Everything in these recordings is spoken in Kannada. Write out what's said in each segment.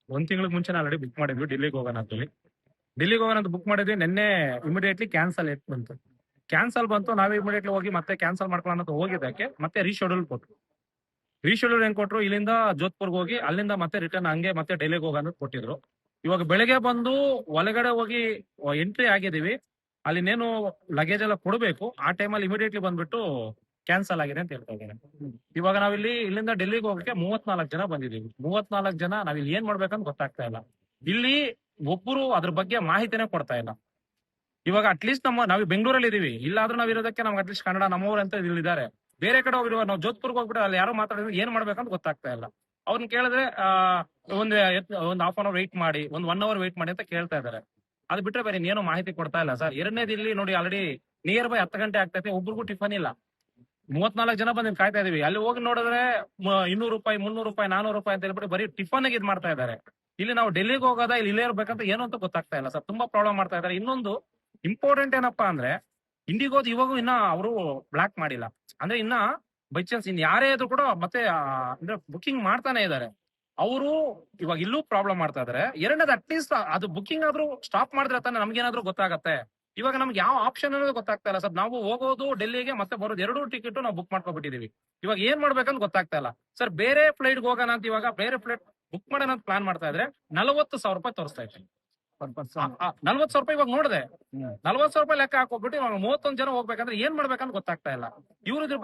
ಒಂದ್ ತಿಂಗಳ ಮುಂಚೆ ಆಲ್ರೆಡಿ ಬುಕ್ ಮಾಡಿದ್ವಿ ಡೆಲ್ಲಿಗೆ ಹೋಗೋಣ ಅಂತೇಳಿ. ಡೆಲ್ಲಿಗೆ ಹೋಗೋಣ ಅಂತ ಬುಕ್ ಮಾಡಿದ್ವಿ. ನಿನ್ನೆ ಇಮಿಡಿಯೇಟ್ಲಿ ಕ್ಯಾನ್ಸಲ್ ಬಂತು. ಕ್ಯಾನ್ಸಲ್ ಬಂತು. ನಾವೇ ಇಮಿಡಿಯೇಟ್ಲಿ ಹೋಗಿ ಮತ್ತೆ ಕ್ಯಾನ್ಸಲ್ ಮಾಡ್ಕೊಳ್ಳೋಣ ಅಂತ ಹೋಗಿದ್ದಕ್ಕೆ ಮತ್ತೆ ರೀಶೆಡ್ಯೂಲ್ ಕೊಟ್ರು. ರೀಶೆಡ್ಯೂಲ್ ಏನ್ ಕೊಟ್ರು, ಇಲ್ಲಿಂದ ಜೋಧ್ಪುರ್ಗೆ ಹೋಗಿ ಅಲ್ಲಿಂದ ಮತ್ತೆ ರಿಟರ್ನ್ ಹಂಗೆ ಮತ್ತೆ ಡೆಲ್ಲಿಗೆ ಹೋಗೋಣ ಕೊಟ್ಟಿದ್ರು. ಇವಾಗ ಬೆಳಗ್ಗೆ ಬಂದು ಒಳಗಡೆ ಹೋಗಿ ಎಂಟ್ರಿ ಆಗಿದೀವಿ. ಅಲ್ಲಿನೇನು ಲಗೇಜ್ ಎಲ್ಲ ಕೊಡಬೇಕು. ಆ ಟೈಮಲ್ಲಿ ಇಮಿಡಿಯೇಟ್ಲಿ ಬಂದ್ಬಿಟ್ಟು ಕ್ಯಾನ್ಸಲ್ ಆಗಿದೆ ಅಂತ ಹೇಳ್ತಾ ಇದ್ದಾರೆ. ಇವಾಗ ನಾವಿಲ್ಲಿ ಇಲ್ಲಿಂದ ಡೆಲ್ಲಿಗೆ ಹೋಗಕ್ಕೆ 34 ಜನ ಬಂದಿದೀವಿ. 34 ಜನ ನಾವಿಲ್ಲಿ ಏನ್ ಮಾಡ್ಬೇಕಂತ ಗೊತ್ತಾಗ್ತಾ ಇಲ್ಲ. ಇಲ್ಲಿ ಒಬ್ಬರು ಅದ್ರ ಬಗ್ಗೆ ಮಾಹಿತಿನೇ ಕೊಡ್ತಾ ಇಲ್ಲ. ಇವಾಗ ಅಟ್ಲೀಸ್ಟ್ ನಾವು ಬೆಂಗಳೂರಲ್ಲಿ ಇದೀವಿ, ಇಲ್ಲಾದ್ರೂ ನಾವ್ ಇರೋದಕ್ಕೆ ನಮ್ಗೆ ಅಟ್ಲೀಸ್ಟ್ ಕನ್ನಡ ನಮ್ಮವ್ರು ಅಂತ ಇಲ್ಲಿದ್ದಾರೆ. ಬೇರೆ ಕಡೆ ಹೋಗಿರುವ ನಾವು ಜೋಧ್ಪುರ್ಗೆ ಹೋಗ್ಬಿಟ್ಟು ಅಲ್ಲಿ ಯಾರೋ ಮಾತಾಡಿದ್ರೆ ಏನ್ ಮಾಡ್ಬೇಕಂತ ಗೊತ್ತಾಗ್ತಾ ಇಲ್ಲ. ಅವ್ರನ್ನ ಕೇಳಿದ್ರೆ ಒಂದ್ ಹಾಫ್ ಅನ್ ಅವರ್ ವೆಯ್ಟ್ ಮಾಡಿ, ಒಂದ್ 1 ಅವರ್ ವೆಯ್ಟ್ ಮಾಡಿ ಅಂತ ಕೇಳ್ತಾ ಇದಾರೆ. ಅದು ಬಿಟ್ರೆ ಬೇರೆ ಏನೋ ಮಾಹಿತಿ ಕೊಡ್ತಾ ಇಲ್ಲ ಸರ್. ಎರಡನೇದು ಇಲ್ಲಿ ನೋಡಿ ಆಲ್ರೆಡಿ ನಿಯರ್ ಬೈ 10 ಗಂಟೆ ಆಗ್ತೈತೆ, ಒಬ್ರಿಗೂ ಟಿಫನ್ ಇಲ್ಲ. 34 ಜನ ಬಂದು ಕಾಯ್ತಾ ಇದೀವಿ. ಅಲ್ಲಿ ಹೋಗಿ ನೋಡಿದ್ರೆ 200 ರೂಪಾಯಿ, 300 ರೂಪಾಯಿ, 400 ರೂಪಾಯಿ ಅಂತ ಹೇಳ್ಬಿಟ್ಟು ಬರೀ ಟಿಫನ್ ಇದ್ ಮಾಡ್ತಾ ಇದಾರೆ. ಇಲ್ಲಿ ನಾವು ಡೆಲ್ಲಿಗೆ ಹೋಗೋದಾ ಇಲ್ಲಿ ಇಲ್ಲೇ ಇರ್ಬೇಕಂತ ಏನು ಅಂತ ಗೊತ್ತಾಗ್ತಾ ಇಲ್ಲ ಸರ್. ತುಂಬಾ ಪ್ರಾಬ್ಲಮ್ ಮಾಡ್ತಾ ಇದಾರೆ. ಇನ್ನೊಂದು ಇಂಪಾರ್ಟೆಂಟ್ ಏನಪ್ಪಾ ಅಂದ್ರೆ, ಇಂಡಿಗೋದು ಇವಾಗೂ ಇನ್ನ ಅವರು ಬ್ಲಾಕ್ ಮಾಡಿಲ್ಲ. ಅಂದ್ರೆ ಇನ್ನ ಬೈ ಚಾನ್ಸ್ ಇನ್ ಯಾರೇ ಇದ್ರು ಕೂಡ ಮತ್ತೆ ಅಂದ್ರೆ ಬುಕಿಂಗ್ ಮಾಡ್ತಾನೆ ಇದಾರೆ. ಅವರು ಇವಾಗ ಇಲ್ಲೂ ಪ್ರಾಬ್ಲಮ್ ಮಾಡ್ತಾ ಇದಾರೆ. ಎರಡನೇದು ಅಟ್ಲೀಸ್ಟ್ ಅದು ಬುಕಿಂಗ್ ಆದ್ರೂ ಸ್ಟಾಪ್ ಮಾಡಿದ್ರೆ ತಾನೆ ನಮ್ಗೇನಾದ್ರೂ ಗೊತ್ತಾಗತ್ತೆ. ಇವಾಗ ನಮ್ಗೆ ಯಾವ ಆಪ್ಷನ್ ಅನ್ನೋದು ಗೊತ್ತಾಗ್ತಾ ಇಲ್ಲ ಸರ್. ನಾವು ಹೋಗೋದು ಡೆಲ್ಲಿಗೆ ಮತ್ತೆ ಬರೋದು 2 ಟಿಕೆಟ್ ನಾವು ಬುಕ್ ಮಾಡ್ಕೊಬಿಟ್ಟಿದೀವಿ. ಇವಾಗ ಏನ್ ಮಾಡ್ಬೇಕಂತ ಗೊತ್ತಾಗ್ತಾ ಇಲ್ಲ ಸರ್. ಬೇರೆ ಫ್ಲೈಟ್ಗೆ ಹೋಗೋಣ ಅಂತ ಇವಾಗ ಬೇರೆ ಫ್ಲೈಟ್ ಬುಕ್ ಮಾಡೋಣ ಅಂತ ಪ್ಲಾನ್ ಮಾಡ್ತಾ ಇದ್ರೆ 40,000 ರೂಪಾಯಿ ತೋರಿಸ್ತಾ ಇತ್ತು. 40,000 ರೂಪಾಯಿ ಇವಾಗ ನೋಡಿದೆ. 40,000 ರೂಪಾಯಿ ಲೆಕ್ಕ ಹಾಕೋಬಿಟ್ಟು ಇವಾಗ 31 ಜನ ಹೋಗ್ಬೇಕಂದ್ರೆ ಏನ್ ಮಾಡ್ಬೇಕಂತ ಗೊತ್ತಾಗ್ತಾ ಇಲ್ಲ. ಇವ್ರು ಅದ್ರ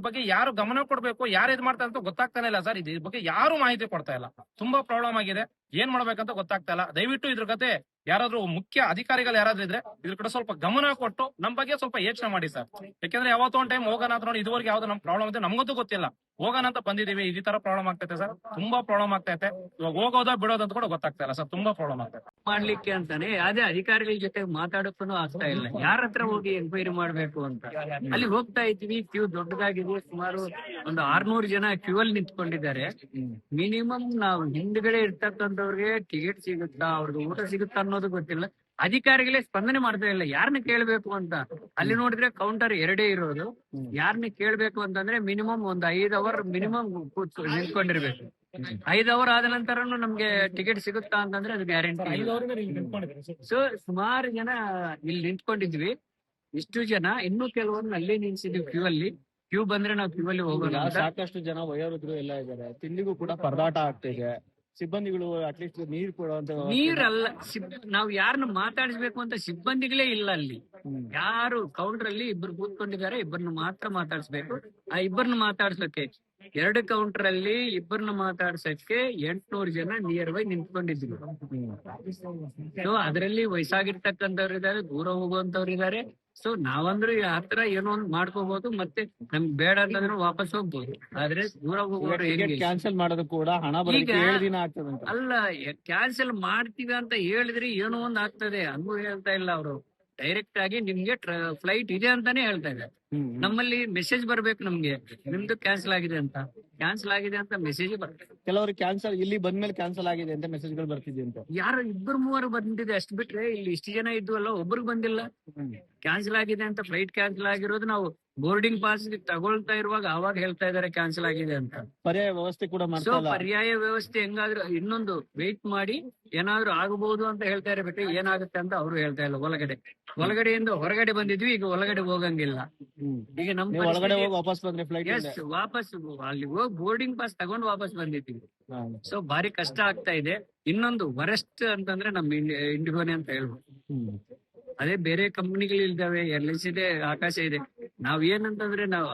ಬಗ್ಗೆ ಯಾರು ಗಮನ ಕೊಡ್ಬೇಕು, ಯಾರು ಇದ್ ಮಾಡ್ತಾರೆ ಅಂತ ಗೊತ್ತಾಗ್ತಾನೆ ಇಲ್ಲ ಸರ್. ಇದ್ರ ಬಗ್ಗೆ ಯಾರು ಮಾಹಿತಿ ಕೊಡ್ತಾ ಇಲ್ಲ. ತುಂಬಾ ಪ್ರಾಬ್ಲಮ್ ಆಗಿದೆ. ಏನ್ ಮಾಡ್ಬೇಕಂತ ಗೊತ್ತಾಗ್ತಾ ಇಲ್ಲ. ದಯವಿಟ್ಟು ಇದ್ರ ಕತೆ ಯಾರಾದ್ರೂ ಮುಖ್ಯ ಅಧಿಕಾರಿಗಳು ಯಾರಾದ್ರೂ ಇದ್ರೆ ಇದ್ರ ಕಡೆ ಸ್ವಲ್ಪ ಗಮನ ಕೊಟ್ಟು ನಮ್ ಬಗ್ಗೆ ಸ್ವಲ್ಪ ಯೋಚನೆ ಮಾಡಿ ಸರ್. ಯಾಕಂದ್ರೆ ಯಾವತ್ತೋ ಒಂದ್ ಟೈಮ್ ಹೋಗೋಣ ಅಂತ ನೋಡಿ ಇದುವರೆಗೆ ಯಾವ್ದು ನಮ್ ಪ್ರಾಬ್ಲಮ್ ಇದೆ ನಮ್ಗಂತೂ ಗೊತ್ತಿಲ್ಲ. ಹೋಗೋಣ ಅಂತ ಬಂದಿದೀವಿ, ಈ ತರ ಪ್ರಾಬ್ಲಮ್ ಆಗ್ತೈತೆ ಸರ್. ತುಂಬಾ ಪ್ರಾಬ್ಲಮ್ ಆಗ್ತೈತೆ. ಇವಾಗ ಹೋಗೋದೋ ಬಿಡೋದು ಅಂತ ಕೂಡ ಗೊತ್ತಾಗ್ತಾ ಇಲ್ಲ ಸರ್. ತುಂಬಾ ಪ್ರಾಬ್ಲಮ್ ಆಗ್ತೈತೆ. ಮಾಡ್ಲಿಕ್ಕೆ ಅಂತಾನೆ ಯಾವ್ದೇ ಅಧಿಕಾರಿಗಳ ಜೊತೆ ಮಾತಾಡಕ್ಕೂ ಆಗ್ತಾ ಇಲ್ಲ. ಯಾರ ಹತ್ರ ಹೋಗಿ ಎನ್ಕ್ವೈರಿ ಮಾಡ್ಬೇಕು ಅಂತ ಅಲ್ಲಿ ಹೋಗ್ತಾ ಇದ್ವಿ. ಕ್ಯೂ ದೊಡ್ಡದಾಗಿದೆ. ಸುಮಾರು ಒಂದು 600 ಜನ ಕ್ಯೂ ಅಲ್ಲಿ ನಿಂತ್ಕೊಂಡಿದ್ದಾರೆ. ಮಿನಿಮಮ್ ನಾವು ಹಿಂದ್ಗಡೆ ಇರ್ತಕ್ಕಂಥವ್ರಿಗೆ ಟಿಕೆಟ್ ಸಿಗುತ್ತಾ, ಅವ್ರಿಗೆ ಊಟ ಸಿಗುತ್ತಾ ಅನ್ನೋದು ಗೊತ್ತಿಲ್ಲ. ಅಧಿಕಾರಿಗಳೇ ಸ್ಪಂದನೆ ಮಾಡ್ತಾ ಇಲ್ಲ. ಯಾರನ್ನ ಕೇಳ್ಬೇಕು ಅಂತ ಅಲ್ಲಿ ನೋಡಿದ್ರೆ ಕೌಂಟರ್ 2 ಇರೋದು. ಯಾರನ್ನ ಕೇಳ್ಬೇಕು ಅಂತಂದ್ರೆ ಮಿನಿಮಮ್ ಒಂದು 5 ಅವರ್ ಮಿನಿಮಮ್ ನಿಂತ್ಕೊಂಡಿರ್ಬೇಕು. 5 ಅವರ್ ಆದ ನಂತರನು ನಮ್ಗೆ ಟಿಕೆಟ್ ಸಿಗುತ್ತಾ ಅಂತಂದ್ರೆ ಅದು ಗ್ಯಾರಂಟಿ. ಸೊ ಸುಮಾರು ಜನ ಇಲ್ಲಿ ನಿಂತ್ಕೊಂಡಿದ್ವಿ. ಇಷ್ಟು ಜನ ಇನ್ನೂ ಕೆಲವೊಂದು ಅಲ್ಲೇ ನಿಲ್ಸಿದ್ವಿ ಕ್ಯೂ ಅಲ್ಲಿ. ಕ್ಯೂ ಬಂದ್ರೆ ನಾವು ಕ್ಯೂ ಅಲ್ಲಿ ಹೋಗೋಣ. ಸಾಕಷ್ಟು ಜನ ವಯೋವೃದ್ಧರು ಎಲ್ಲ ಇದ್ದಾರೆ. ತಿಂಡಿಗೂ ಕೂಡ ಪರದಾಟ ಆಗ್ತಿದೆ. ಸಿಬ್ಬಂದಿಗಳು ಅಟ್ಲೀಸ್ಟ್ ನೀರು ಕೊಡುವಂತ ನೀರಲ್ಲ, ನಾವು ಯಾರನ್ನ ಮಾತಾಡಿಸ್ಬೇಕು ಅಂತ ಸಿಬ್ಬಂದಿಗಳೇ ಇಲ್ಲ ಅಲ್ಲಿ. ಯಾರು ಕೌಂಟರ್ ಅಲ್ಲಿ ಇಬ್ರು ಕೂತ್ಕೊಂಡಿದ್ದಾರೆ, ಇಬ್ಬರನ್ನ ಮಾತ್ರ ಮಾತಾಡಿಸ್ಬೇಕು. ಆ ಇಬ್ಬರನ್ನ ಮಾತಾಡ್ಸಕ್ಕೆ 2 ಕೌಂಟರ್ ಅಲ್ಲಿ ಇಬ್ಬರನ್ನ ಮಾತಾಡ್ಸಕ್ಕೆ 800 ಜನ ನಿಯರ್ ಬೈ ನಿಂತ್ಕೊಂಡಿದ್ರು. ಸೊ ಅದರಲ್ಲಿ ವಯಸ್ಸಾಗಿರ್ತಕ್ಕಂಥವ್ರು ಇದಾರೆ, ದೂರ ಹೋಗುವಂತವ್ರು ಇದಾರೆ. ಸೊ ನಾವಂದ್ರೂ ಹತ್ರ ಏನೋ ಒಂದ್ ಮಾಡ್ಕೋಬಹುದು, ಮತ್ತೆ ನಮ್ಗೆ ಬೇಡ ಅಂತಂದ್ರೆ ವಾಪಸ್ ಹೋಗ್ಬೋದು. ಆದ್ರೆ ದೂರ ಹೋಗೋರು ಕ್ಯಾನ್ಸಲ್ ಮಾಡೋದು ಕೂಡ ಹಣ ಈಗ 7 ದಿನ ಆಗ್ತದೆ. ಅಲ್ಲ, ಕ್ಯಾನ್ಸಲ್ ಮಾಡ್ತೀವಿ ಅಂತ ಹೇಳಿದ್ರೆ ಏನೋ ಒಂದ್ ಆಗ್ತದೆ. ಹಂಗೂ ಹೇಳ್ತಾ ಇಲ್ಲ ಅವರು. ಡೈರೆಕ್ಟ್ ಆಗಿ ನಿಮ್ಗೆ ಫ್ಲೈಟ್ ಇದೆ ಅಂತಾನೆ ಹೇಳ್ತಾ ಇದ್ದಾರೆ. ನಮ್ಮಲ್ಲಿ ಮೆಸೇಜ್ ಬರ್ಬೇಕು ನಮ್ಗೆ, ನಿಮ್ದು ಕ್ಯಾನ್ಸಲ್ ಆಗಿದೆ ಅಂತ. ಕ್ಯಾನ್ಸಲ್ ಆಗಿದೆ ಅಂತ ಮೆಸೇಜ್ ಬರ್ಬೇಕು. ಕೆಲವರು ಕ್ಯಾನ್ಸಲ್ ಇಲ್ಲಿ ಬಂದ್ಮೇಲೆ ಕ್ಯಾನ್ಸಲ್ ಆಗಿದೆ ಅಂತ ಮೆಸೇಜ್ಗಳು ಬರ್ತಿದೆ ಅಂತ. ಯಾರು 2-3 ಬಂದಿದೆ ಅಷ್ಟು ಬಿಟ್ರೆ ಇಲ್ಲಿ ಇಷ್ಟು ಜನ ಇದ್ವಲ್ಲ ಒಬ್ರಿಗೆ ಬಂದಿಲ್ಲ. ಕ್ಯಾನ್ಸಲ್ ಆಗಿದೆ ಅಂತ, ಫ್ಲೈಟ್ ಕ್ಯಾನ್ಸಲ್ ಆಗಿರೋದು ನಾವು ಬೋರ್ಡಿಂಗ್ ಪಾಸ್ ತಗೊಳ್ತಾ ಇರುವಾಗ ಅವಾಗ ಹೇಳ್ತಾ ಇದಾರೆ ಕ್ಯಾನ್ಸಲ್ ಆಗಿದೆ ಅಂತ. ಪರ್ಯಾಯ ವ್ಯವಸ್ಥೆ ಕೂಡ ಸೊ ಪರ್ಯಾಯ ವ್ಯವಸ್ಥೆ ಹೆಂಗಾದ್ರೂ ಇನ್ನೊಂದು ವೇಟ್ ಮಾಡಿ ಏನಾದ್ರು ಆಗಬಹುದು ಅಂತ ಹೇಳ್ತಾ ಇರಬೇಕು. ಏನಾಗುತ್ತೆ ಅಂತ ಅವರು ಹೇಳ್ತಾ ಇಲ್ಲ. ಒಳಗಡೆಯಿಂದ ಹೊರಗಡೆ ಬಂದಿದ್ವಿ, ಈಗ ಒಳಗಡೆ ಹೋಗಂಗಿಲ್ಲ. ಈಗ ನಮ್ಮ ಒಳಗಡೆ ಹೋಗಿ ವಾಪಸ್ ಬಂದ್ರೆ ಫ್ಲೈಟ್ ವಾಪಸ್ ಅಲ್ಲಿ ಹೋಗಿ ಬೋರ್ಡಿಂಗ್ ಪಾಸ್ ತಗೊಂಡು ವಾಪಸ್ ಬಂದಿದ್ವಿ. ಸೊ ಭಾರಿ ಕಷ್ಟ ಆಗ್ತಾ ಇದೆ. ಇನ್ನೊಂದು ವರೆಸ್ಟ್ ಅಂತಂದ್ರೆ ನಮ್ ಇಂಡಿಗೋನೆ ಅಂತ ಹೇಳ್ಬೋದು. ಅದೇ ಬೇರೆ ಕಂಪನಿಗಳು ಇದ್ದಾವೆ, LIC ಇದೆ, ಆಕಾಶ ಇದೆ. ನಾವ್ ಏನಂತಂದ್ರೆ ನಾವು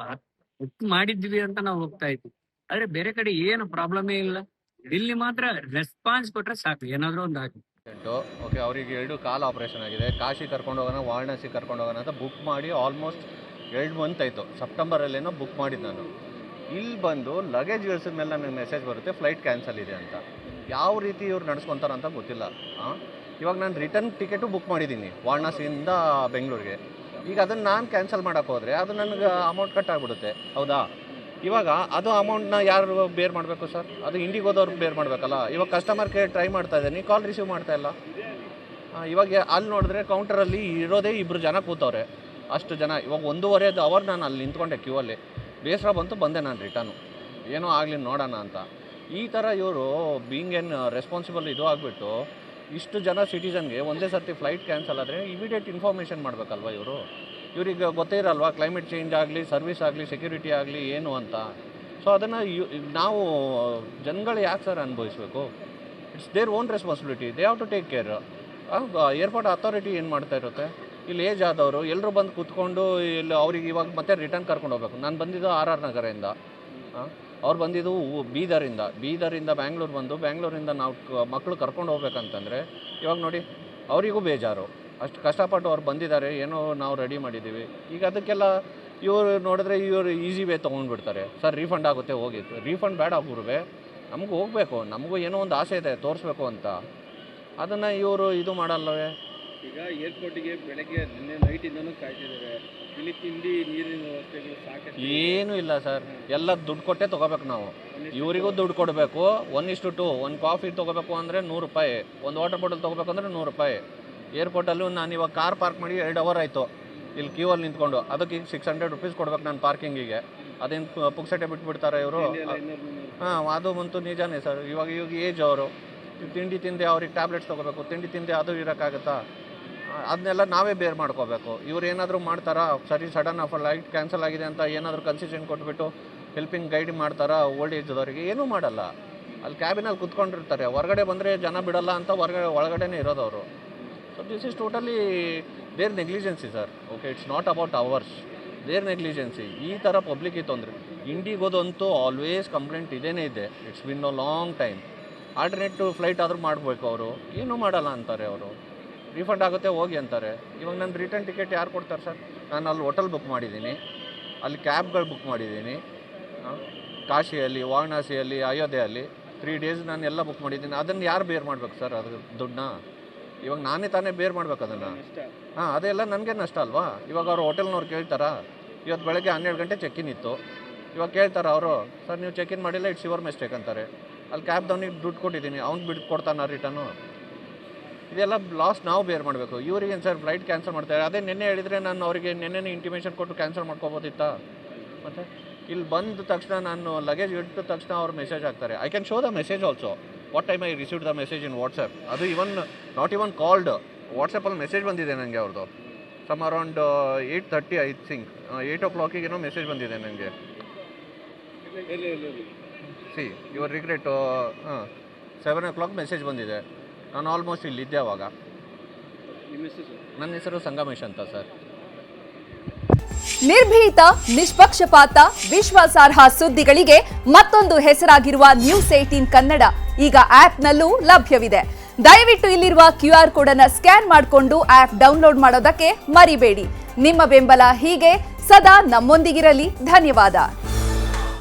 ಬುಕ್ ಮಾಡಿದ್ವಿ ಅಂತ ನಾವು ಹೋಗ್ತಾ ಇದ್ವಿ. ಆದ್ರೆ ಬೇರೆ ಕಡೆ ಏನು ಪ್ರಾಬ್ಲಮೇ ಇಲ್ಲ. ಇಲ್ಲಿ ಮಾತ್ರ ರೆಸ್ಪಾನ್ಸ್ ಕೊಟ್ರೆ ಸಾಕು, ಏನಾದ್ರು ಒಂದು ಆಗಿ. ಓಕೆ, ಅವರಿಗೆ 2 ಕಾಲ್ ಆಪರೇಷನ್ ಆಗಿದೆ. ಕಾಶಿ ಕರ್ಕೊಂಡು ಹೋಗೋಣ, ವಾರಣಾಸಿ ಕರ್ಕೊಂಡು ಹೋಗೋಣ ಅಂತ ಬುಕ್ ಮಾಡಿ ಆಲ್ಮೋಸ್ಟ್ 2 ಮಂತ್ ಆಯಿತು. ಸೆಪ್ಟೆಂಬರಲ್ಲೇನೋ ಬುಕ್ ಮಾಡಿದ್ದು ನಾನು. ಇಲ್ಲಿ ಬಂದು ಲಗೇಜ್ ಇಳಿಸಿದ ಮೇಲೆ ನನಗೆ ಮೆಸೇಜ್ ಬರುತ್ತೆ ಫ್ಲೈಟ್ ಕ್ಯಾನ್ಸಲ್ ಇದೆ ಅಂತ. ಯಾವ ರೀತಿ ಇವ್ರು ನಡೆಸ್ಕೊತಾರೆ ಅಂತ ಗೊತ್ತಿಲ್ಲ. ಇವಾಗ ನಾನು ರಿಟರ್ನ್ ಟಿಕೆಟು ಬುಕ್ ಮಾಡಿದ್ದೀನಿ ವಾರಣಾಸಿಯಿಂದ ಬೆಂಗಳೂರಿಗೆ. ಈಗ ಅದನ್ನು ನಾನು ಕ್ಯಾನ್ಸಲ್ ಮಾಡೋಕ್ಕೆ ಹೋದರೆ ಅದು ನನಗೆ ಅಮೌಂಟ್ ಕಟ್ ಆಗಿಬಿಡುತ್ತೆ, ಹೌದಾ? ಇವಾಗ ಅದು ಅಮೌಂಟ್ನ ಯಾರು ಬೇರ್ ಮಾಡಬೇಕು ಸರ್? ಅದು ಇಂಡಿಗೋದವ್ರು ಬೇರ್ ಮಾಡಬೇಕಲ್ಲ. ಇವಾಗ ಕಸ್ಟಮರ್ ಕೇರ್ ಟ್ರೈ ಮಾಡ್ತಾ ಇದ್ದೀನಿ, ಕಾಲ್ ರಿಸೀವ್ ಮಾಡ್ತಾ ಇಲ್ಲ. ಇವಾಗ ಅಲ್ಲಿ ನೋಡಿದ್ರೆ ಕೌಂಟರಲ್ಲಿ ಇರೋದೇ 2 ಜನ ಕೂತವ್ರೆ, ಅಷ್ಟು ಜನ. ಇವಾಗ 1.5 ಅವರ್ ನಾನು ಅಲ್ಲಿ ನಿಂತ್ಕೊಂಡೆ ಕ್ಯೂ ಅಲ್ಲಿ. ಬೇಸರ ಬಂತು, ಬಂದೆ ನಾನು ರಿಟರ್ನು. ಏನೋ ಆಗಲಿ ನೋಡೋಣ ಅಂತ. ಈ ಥರ ಇವರು ಬೀಯಿಂಗ್ ಏನ್ ರೆಸ್ಪಾನ್ಸಿಬಲ್ ಇದು ಆಗಿಬಿಟ್ಟು ಇಷ್ಟು ಜನ ಸಿಟಿಸನ್ಗೆ ಒಂದೇ ಸರ್ತಿ ಫ್ಲೈಟ್ ಕ್ಯಾನ್ಸಲ್ ಆದರೆ ಇಮಿಡಿಯೇಟ್ ಇನ್ಫಾರ್ಮೇಷನ್ ಮಾಡಬೇಕಲ್ವ ಇವ್ರಿಗೆ ಗೊತ್ತೇ ಇರಲ್ವಾ ಕ್ಲೈಮೇಟ್ ಚೇಂಜ್ ಆಗಲಿ ಸರ್ವಿಸ್ ಆಗಲಿ ಸೆಕ್ಯೂರಿಟಿ ಆಗಲಿ ಏನು ಅಂತ. ಸೊ ಅದನ್ನು ನಾವು ಜನಗಳು ಯಾಕೆ ಸರ್ ಅನುಭವಿಸ್ಬೇಕು? It's their own responsibility, they have to take care. Airport authority ಏನು ಮಾಡ್ತಾ ಇರುತ್ತೆ? ಇಲ್ಲಿ ಏಜ್ ಆದವರು ಎಲ್ಲರೂ ಬಂದು ಕೂತ್ಕೊಂಡು ಇಲ್ಲಿ ಅವ್ರಿಗೆ ಇವಾಗ ಮತ್ತೆ ರಿಟರ್ನ್ ಕರ್ಕೊಂಡು ಹೋಗ್ಬೇಕು. ನಾನು ಬಂದಿದ್ದು RR ನಗರದಿಂದ, ಅವ್ರು ಬಂದಿದ್ದು ಬೀದರಿಂದ ಬ್ಯಾಂಗ್ಳೂರು ಬಂದು ಬ್ಯಾಂಗ್ಳೂರಿಂದ ನಾವು ಮಕ್ಕಳು ಕರ್ಕೊಂಡು ಹೋಗ್ಬೇಕಂತಂದರೆ ಇವಾಗ ನೋಡಿ ಅವರಿಗೂ ಬೇಜಾರು. ಅಷ್ಟು ಕಷ್ಟಪಟ್ಟು ಅವ್ರು ಬಂದಿದ್ದಾರೆ, ಏನೋ ನಾವು ರೆಡಿ ಮಾಡಿದ್ದೀವಿ. ಈಗ ಅದಕ್ಕೆಲ್ಲ ಇವರು ನೋಡಿದ್ರೆ ಇವರು ಈಸಿ ವೇ ತೊಗೊಂಡ್ಬಿಡ್ತಾರೆ. ಸರ್ ರೀಫಂಡ್ ಆಗುತ್ತೆ, ಹೋಗಿತ್ತು ರೀಫಂಡ್ ಬೇಡ ಗುರುವೆ, ನಮಗೂ ಹೋಗಬೇಕು, ನಮಗೂ ಏನೋ ಒಂದು ಆಸೆ ಇದೆ ತೋರಿಸ್ಬೇಕು ಅಂತ. ಅದನ್ನು ಇವರು ಇದು ಮಾಡಲ್ಲವೇ? ಈಗ ಏರ್ಪೋರ್ಟಿಗೆ ಬೆಳಗ್ಗೆ ನಿನ್ನೆ ನೈಟಿಂದನೂ ಕಾಯ್ತಿದ್ದಾರೆ. ಇಲ್ಲಿ ತಿಂಡಿ ನೀರಿನ ವ್ಯವಸ್ಥೆಗಳು ಸಾಕಷ್ಟು ಏನೂ ಇಲ್ಲ ಸರ್, ಎಲ್ಲ ದುಡ್ಡು ಕೊಟ್ಟೇ ತೊಗೋಬೇಕು ನಾವು. ಇವರಿಗೂ ದುಡ್ಡು ಕೊಡಬೇಕು. 1:2. ಒಂದು ಕಾಫಿ ತೊಗೋಬೇಕು ಅಂದರೆ 100 ರೂಪಾಯಿ, ಒಂದು ವಾಟರ್ ಬಾಟಲ್ ತೊಗೋಬೇಕು ಅಂದರೆ 100 ರೂಪಾಯಿ. ಏರ್ಪೋರ್ಟಲ್ಲೂ ನಾನು ಇವಾಗ ಕಾರ್ ಪಾರ್ಕ್ ಮಾಡಿ 2 ಅವರ್ ಆಯಿತು ಇಲ್ಲಿ ಕ್ಯೂವಲ್ಲಿ ನಿಂತ್ಕೊಂಡು. ಅದಕ್ಕೆ ಈಗ 600 ರೂಪೀಸ್ ಕೊಡ್ಬೇಕು ನಾನು ಪಾರ್ಕಿಂಗಿಗೆ. ಅದೇನು ಪುಕ್ಸಟ್ಟೆ ಬಿಟ್ಬಿಡ್ತಾರೆ ಇವರು? ಅದು ಅಂತೂ ನಿಜಾನೇ ಸರ್. ಇವಾಗ ಏಜ್ ಅವರು ತಿಂಡಿ ತಿಂದೆ ಅವ್ರಿಗೆ ಟ್ಯಾಬ್ಲೆಟ್ಸ್ ತೊಗೋಬೇಕು, ತಿಂಡಿ ತಿಂದೆ ಅದು ಇರೋಕ್ಕಾಗುತ್ತಾ? ಅದನ್ನೆಲ್ಲ ನಾವೇ ಬೇರ್ ಮಾಡ್ಕೋಬೇಕು. ಇವ್ರು ಏನಾದರೂ ಮಾಡ್ತಾರಾ? ಸರಿ ಸಡನ್ ಫ್ಲೈಟ್ ಕ್ಯಾನ್ಸಲ್ ಆಗಿದೆ ಅಂತ ಏನಾದರೂ ಕನ್ಸೆಷನ್ ಕೊಟ್ಬಿಟ್ಟು ಹೆಲ್ಪಿಂಗ್ ಗೈಡ್ ಮಾಡ್ತಾರಾ ಓಲ್ಡ್ ಏಜ್ದವ್ರಿಗೆ? ಏನೂ ಮಾಡಲ್ಲ. ಅಲ್ಲಿ ಕ್ಯಾಬಿನಲ್ಲಿ ಕುತ್ಕೊಂಡಿರ್ತಾರೆ, ಹೊರಗಡೆ ಬಂದರೆ ಜನ ಬಿಡಲ್ಲ ಅಂತ ಒಳಗಡೆನೇ ಇರೋದವರು. So this is totally their negligency sir. Okay, it's not about hours, their negligency. ಈ ಥರ ಪಬ್ಲಿಕ್ಗೆ ತೊಂದರೆ. ಇಂಡಿಗೋದಂತೂ ಆಲ್ವೇಸ್ ಕಂಪ್ಲೇಂಟ್ ಇದೇನೇ ಇದೆ. It's been a long time. Alternative flight ಆದರೂ ಮಾಡಬೇಕು. ಅವರು ಏನೂ ಮಾಡಲ್ಲ ಅಂತಾರೆ. ಅವರು ರೀಫಂಡ್ ಆಗುತ್ತೆ ಹೋಗಿ ಅಂತಾರೆ. ಇವಾಗ ನನ್ನ ರಿಟರ್ನ್ ಟಿಕೆಟ್ ಯಾರು ಕೊಡ್ತಾರೆ ಸರ್? ನಾನು ಅಲ್ಲಿ ಹೋಟೆಲ್ ಬುಕ್ ಮಾಡಿದ್ದೀನಿ, ಅಲ್ಲಿ ಕ್ಯಾಬ್ಗಳು ಬುಕ್ ಮಾಡಿದ್ದೀನಿ, ಕಾಶಿಯಲ್ಲಿ, ವಾರಣಾಸಿಯಲ್ಲಿ, ಅಯೋಧ್ಯೆಯಲ್ಲಿ 3 ಡೇಸ್ ನಾನು ಎಲ್ಲ ಬುಕ್ ಮಾಡಿದ್ದೀನಿ. ಅದನ್ನು ಯಾರು ಬೇರ್ ಮಾಡಬೇಕು ಸರ್? ಅದು ದುಡ್ಡನ್ನ ಇವಾಗ ನಾನೇ ತಾನೇ ಬೇರ್ ಮಾಡ್ಬೇಕು ಅದನ್ನು. ಅದೆಲ್ಲ ನನಗೆ ನಷ್ಟ ಅಲ್ವಾ? ಇವಾಗ ಅವರು ಹೋಟೆಲ್ನವ್ರು ಕೇಳ್ತಾರಾ? ಇವತ್ತು ಬೆಳಗ್ಗೆ 12 ಗಂಟೆ ಚೆಕ್ಇನ್ ಇತ್ತು, ಇವಾಗ ಕೇಳ್ತಾರೆ ಅವರು, ಸರ್ ನೀವು ಚೆಕ್ಇನ್ ಮಾಡಿಲ್ಲ, ಇಟ್ಸ್ ಯುವರ್ ಮಿಸ್ಟೇಕ್ ಅಂತಾರೆ. ಅಲ್ಲಿ ಕ್ಯಾಬ್ದವ್ನಿಗೆ ದುಡ್ಡು ಕೊಟ್ಟಿದ್ದೀನಿ, ಅವ್ನು ಬಿಟ್ಟು ಕೊಡ್ತಾನೆ ರಿಟರ್ನು. ಇದೆಲ್ಲ ಲಾಸ್ ನಾವು ಬೇರ್ ಮಾಡಬೇಕು. ಇವ್ರಿಗೇನು ಸರ್ ಫ್ಲೈಟ್ ಕ್ಯಾನ್ಸಲ್ ಮಾಡ್ತಾರೆ? ಅದೇ ನಿನ್ನೆ ಹೇಳಿದರೆ ನಾನು ಅವರಿಗೆ ನಿನ್ನೆ ಇಂಟಿಮೇಷನ್ ಕೊಟ್ಟು ಕ್ಯಾನ್ಸಲ್ ಮಾಡ್ಕೋಬೋದಿತ್ತಾ? ಮತ್ತು ಇಲ್ಲಿ ಬಂದ ತಕ್ಷಣ ನಾನು ಲಗೇಜ್ ಇಟ್ಟ ತಕ್ಷಣ ಅವ್ರು ಮೆಸೇಜ್ ಹಾಕ್ತಾರೆ. I can show the message also, what time I received the message in WhatsApp. ಅದು ನಾಟ್ ಇವನ್ ಕಾಲ್ಡ್, ವಾಟ್ಸಪ್ಪಲ್ಲಿ ಮೆಸೇಜ್ ಬಂದಿದೆ ನನಗೆ ಅವ್ರದ್ದು. Some around 8:30 I think, 8 o'clock message ಬಂದಿದೆ ನನಗೆ. See your regret 7 o'clock message ಬಂದಿದೆ. ನಾನು ಆಲ್ಮೋಸ್ಟ್ ಇಲ್ಲಿದ್ದೆ ಅವಾಗ. ನನ್ನ ಹೆಸರು ಸಂಗಮೇಶ್ ಅಂತ ಸರ್. ನಿರ್ಭೀತ, ನಿಷ್ಪಕ್ಷಪಾತ, ವಿಶ್ವಾಸಾರ್ಹ ಸುದ್ದಿಗಳಿಗೆ ಮತ್ತೊಂದು ಹೆಸರಾಗಿರುವ ನ್ಯೂಸ್ 18 ಕನ್ನಡ ಈಗ ಆಪ್ನಲ್ಲೂ ಲಭ್ಯವಿದೆ. ದಯವಿಟ್ಟು ಇಲ್ಲಿರುವ QR ಕೋಡ್ ಅನ್ನು ಸ್ಕ್ಯಾನ್ ಮಾಡಿಕೊಂಡು ಆಪ್ ಡೌನ್ಲೋಡ್ ಮಾಡೋದಕ್ಕೆ ಮರಿಬೇಡಿ. ನಿಮ್ಮ ಬೆಂಬಲ ಹೀಗೆ ಸದಾ ನಮ್ಮೊಂದಿಗಿರಲಿ. ಧನ್ಯವಾದ.